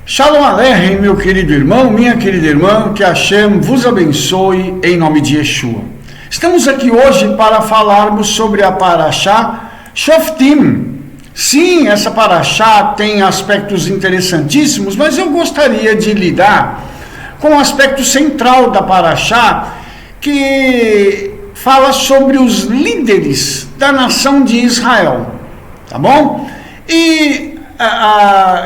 Shalom Aleichem, meu querido irmão, minha querida irmã, que Hashem vos abençoe em nome de Yeshua. Estamos aqui hoje para falarmos sobre a Parashá Shoftim. Sim, essa Parashá tem aspectos interessantíssimos, mas eu gostaria de lidar com o aspecto central da Parashá, que fala sobre os líderes da nação de Israel, tá bom? E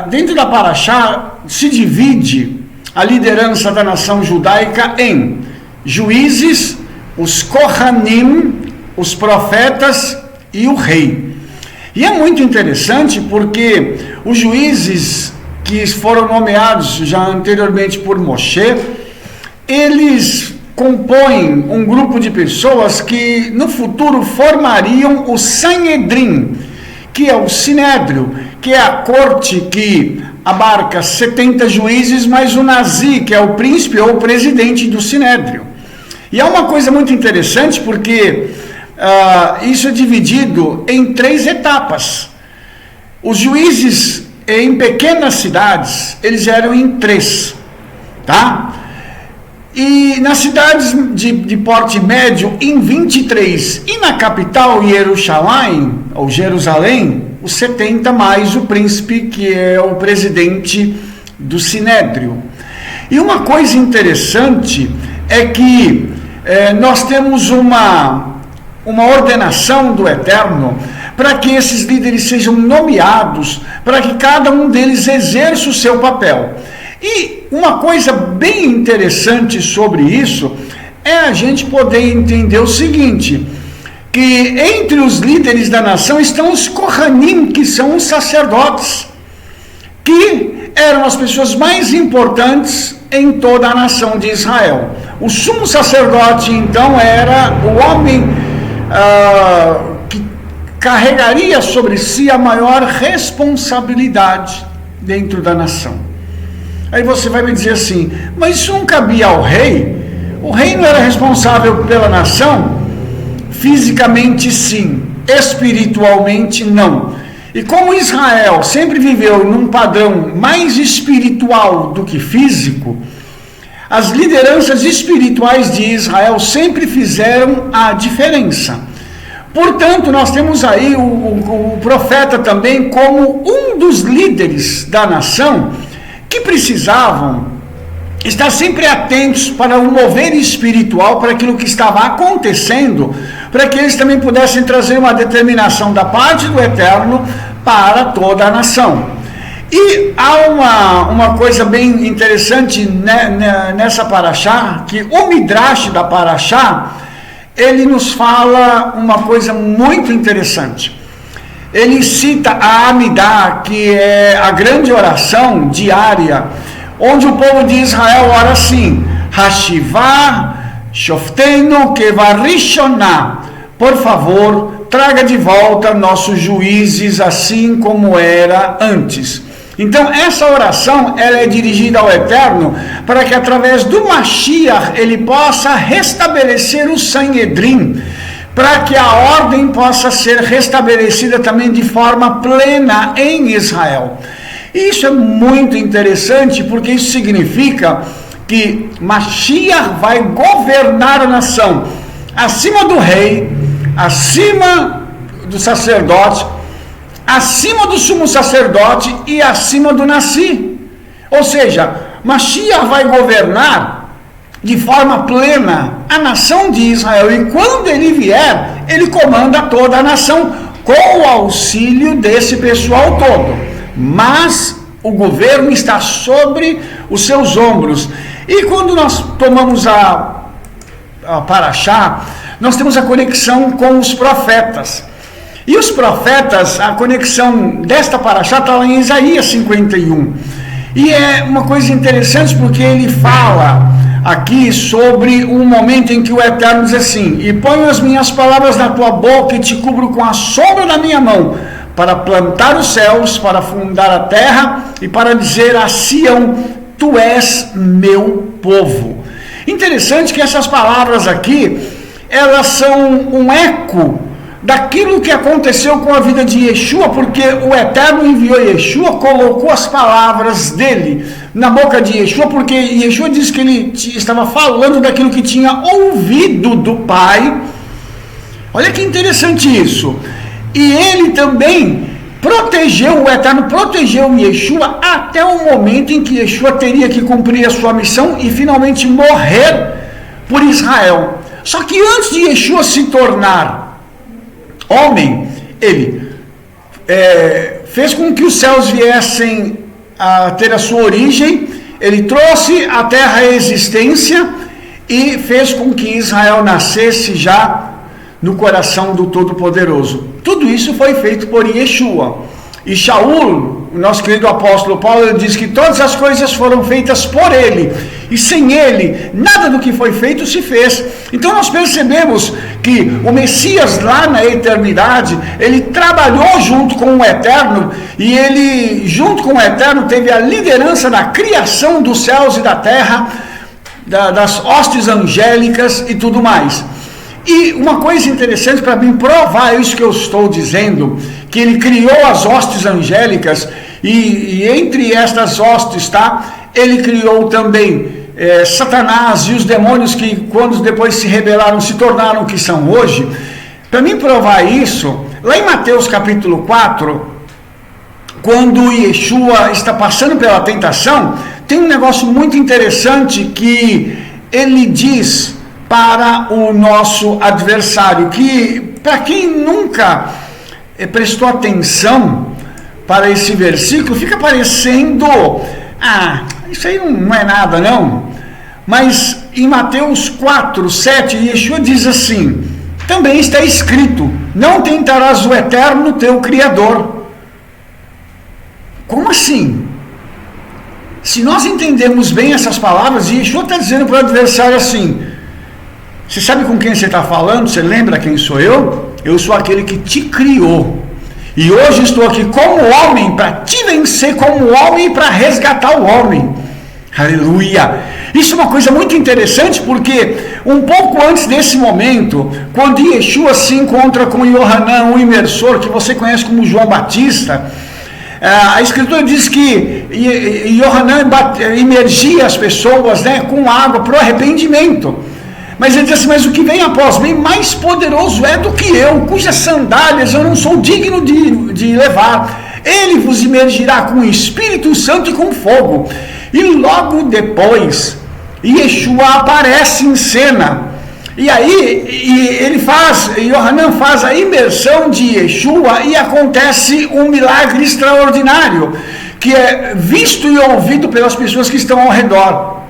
dentro da Parashá se divide a liderança da nação judaica em juízes, os Kohanim, os profetas e o rei. E é muito interessante porque os juízes que foram nomeados já anteriormente por Moshe, eles compõem um grupo de pessoas que no futuro formariam o Sanhedrin, que é o Sinédrio, que é a corte que abarca 70 juízes, mais o Nazi, que é o príncipe ou o presidente do Sinédrio. E é uma coisa muito interessante porque isso é dividido em 3 etapas. Os juízes em pequenas cidades, eles eram em 3, tá? E nas cidades de porte médio, em 23. E na capital, Jerusalém, os 70 mais o príncipe, que é o presidente do Sinédrio. E uma coisa interessante é que nós temos uma ordenação do Eterno para que esses líderes sejam nomeados, para que cada um deles exerça o seu papel. E uma coisa bem interessante sobre isso é a gente poder entender o seguinte, que entre os líderes da nação estão os Kohanim, que são os sacerdotes, que eram as pessoas mais importantes em toda a nação de Israel. O sumo sacerdote, então, era o homem que carregaria sobre si a maior responsabilidade dentro da nação. Aí você vai me dizer assim, mas isso não cabia ao rei? O rei não era responsável pela nação? Fisicamente sim, espiritualmente não. E como Israel sempre viveu num padrão mais espiritual do que físico, as lideranças espirituais de Israel sempre fizeram a diferença. Portanto, nós temos aí o profeta também como um dos líderes da nação, que precisavam estar sempre atentos para o mover espiritual, para aquilo que estava acontecendo, para que eles também pudessem trazer uma determinação da parte do Eterno para toda a nação. E há uma coisa bem interessante nessa Parashá, que o Midrash da Parashá, ele nos fala uma coisa muito interessante. Ele cita a Amidá, que é a grande oração diária, onde o povo de Israel ora assim, Hashivah Shofteinu Kevarishonah, por favor, traga de volta nossos juízes assim como era antes. Então essa oração, ela é dirigida ao Eterno, para que através do Mashiach ele possa restabelecer o Sanhedrin, para que a ordem possa ser restabelecida também de forma plena em Israel. Isso é muito interessante, porque isso significa que Mashiach vai governar a nação, acima do rei, acima do sacerdote, acima do sumo sacerdote e acima do Nasi. Ou seja, Mashiach vai governar de forma plena a nação de Israel, e quando ele vier, ele comanda toda a nação com o auxílio desse pessoal todo, mas o governo está sobre os seus ombros. E quando nós tomamos a Parashá, nós temos a conexão com os profetas, e os profetas, a conexão desta Parashá está lá em Isaías 51, e é uma coisa interessante porque ele fala aqui sobre um momento em que o Eterno diz assim, e ponho as minhas palavras na tua boca e te cubro com a sombra da minha mão, para plantar os céus, para fundar a terra e para dizer a Sião, tu és meu povo. Interessante que essas palavras aqui, elas são um eco daquilo que aconteceu com a vida de Yeshua, porque o Eterno enviou Yeshua, colocou as palavras dele na boca de Yeshua, porque Yeshua disse que ele estava falando daquilo que tinha ouvido do Pai. Olha que interessante isso. E ele também o Eterno protegeu Yeshua até o momento em que Yeshua teria que cumprir a sua missão e finalmente morrer por Israel. Só que antes de Yeshua se tornar homem, ele fez com que os céus viessem a ter a sua origem, ele trouxe a terra à existência e fez com que Israel nascesse já no coração do Todo-Poderoso. Tudo isso foi feito por Yeshua. E Shaul, o nosso querido apóstolo Paulo, ele diz que todas as coisas foram feitas por ele, e sem ele, nada do que foi feito se fez. Então nós percebemos que o Messias lá na eternidade, ele trabalhou junto com o Eterno, e ele, junto com o Eterno, teve a liderança da criação dos céus e da terra, das hostes angélicas e tudo mais. E uma coisa interessante para mim provar isso que eu estou dizendo, que ele criou as hostes angélicas, e entre estas hostes, ele criou também Satanás e os demônios que, quando depois se rebelaram, se tornaram o que são hoje. Para mim provar isso, lá em Mateus capítulo 4, quando Yeshua está passando pela tentação, tem um negócio muito interessante que ele diz para o nosso adversário, que para quem nunca prestou atenção para esse versículo, fica parecendo, isso aí não é nada não, mas em Mateus 4, 7, Yeshua diz assim: também está escrito, não tentarás o Eterno teu Criador. Como assim? Se nós entendemos bem essas palavras, Yeshua está dizendo para o adversário assim: você sabe com quem você está falando? Você lembra quem sou eu? Eu sou aquele que te criou. E hoje estou aqui como homem para te vencer como homem e para resgatar o homem. Aleluia! Isso é uma coisa muito interessante, porque um pouco antes desse momento, quando Yeshua se encontra com Yohanan, o imersor, que você conhece como João Batista, a Escritura diz que Yohanan imergia as pessoas, com água para o arrependimento. Mas ele diz assim: mas o que vem após mim mais poderoso é do que eu, cujas sandálias eu não sou digno de levar. Ele vos imergirá com o Espírito Santo e com fogo. E logo depois, Yeshua aparece em cena. E aí, Yohanan faz a imersão de Yeshua e acontece um milagre extraordinário, que é visto e ouvido pelas pessoas que estão ao redor.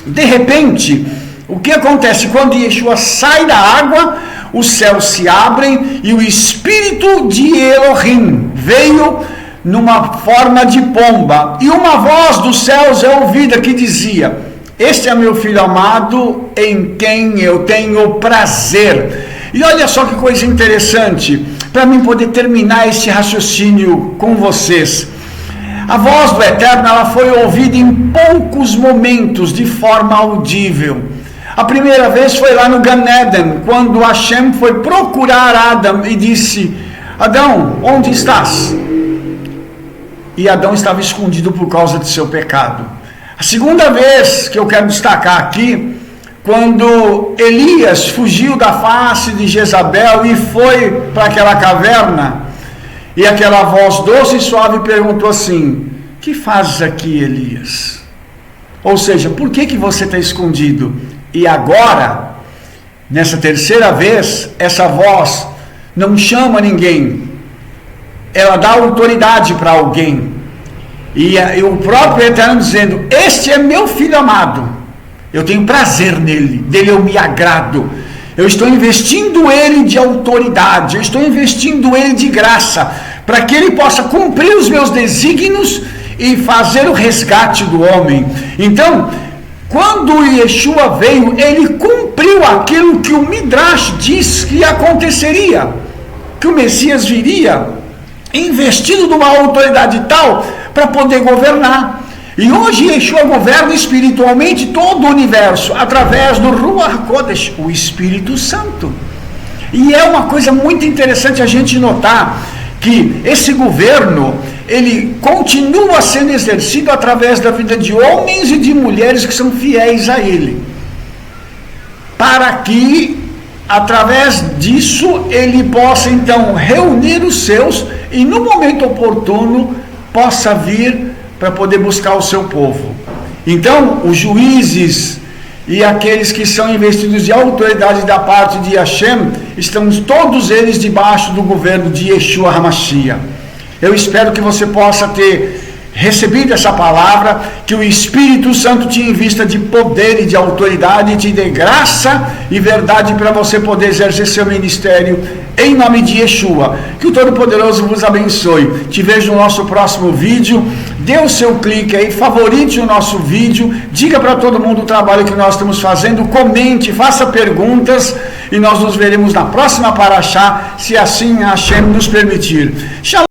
De repente, o que acontece? Quando Yeshua sai da água, os céus se abrem e o Espírito de Elohim veio numa forma de pomba. E uma voz dos céus é ouvida que dizia: este é meu filho amado, em quem eu tenho prazer. E olha só que coisa interessante, para mim poder terminar este raciocínio com vocês. A voz do Eterno, ela foi ouvida em poucos momentos, de forma audível. A primeira vez foi lá no Gan Eden, quando Hashem foi procurar Adão e disse: Adão, onde estás? E Adão estava escondido por causa de seu pecado. A segunda vez que eu quero destacar aqui, quando Elias fugiu da face de Jezabel e foi para aquela caverna, e aquela voz doce e suave perguntou assim: que fazes aqui, Elias? Ou seja, por que você está escondido? E agora, nessa terceira vez, essa voz não chama ninguém, ela dá autoridade para alguém. E o próprio Eterno dizendo: este é meu filho amado, eu tenho prazer nele, dele eu me agrado. Eu estou investindo ele de autoridade, eu estou investindo ele de graça, para que ele possa cumprir os meus desígnios e fazer o resgate do homem. Então, quando Yeshua veio, ele cumpriu aquilo que o Midrash diz que aconteceria, que o Messias viria investido de uma autoridade tal para poder governar. E hoje Yeshua governa espiritualmente todo o universo através do Ruach Kodesh, o Espírito Santo. E é uma coisa muito interessante a gente notar que esse governo, ele continua sendo exercido através da vida de homens e de mulheres que são fiéis a ele, para que, através disso, ele possa então reunir os seus e no momento oportuno possa vir para poder buscar o seu povo. Então, os juízes e aqueles que são investidos de autoridade da parte de Hashem, estão todos eles debaixo do governo de Yeshua HaMashiach. Eu espero que você possa ter recebido essa palavra, que o Espírito Santo te invista de poder e de autoridade, e te dê graça e verdade para você poder exercer seu ministério em nome de Yeshua. Que o Todo-Poderoso vos abençoe. Te vejo no nosso próximo vídeo. Dê o seu clique aí, favorite o nosso vídeo, diga para todo mundo o trabalho que nós estamos fazendo, comente, faça perguntas e nós nos veremos na próxima Parashá, se assim Hashem nos permitir. Shalom.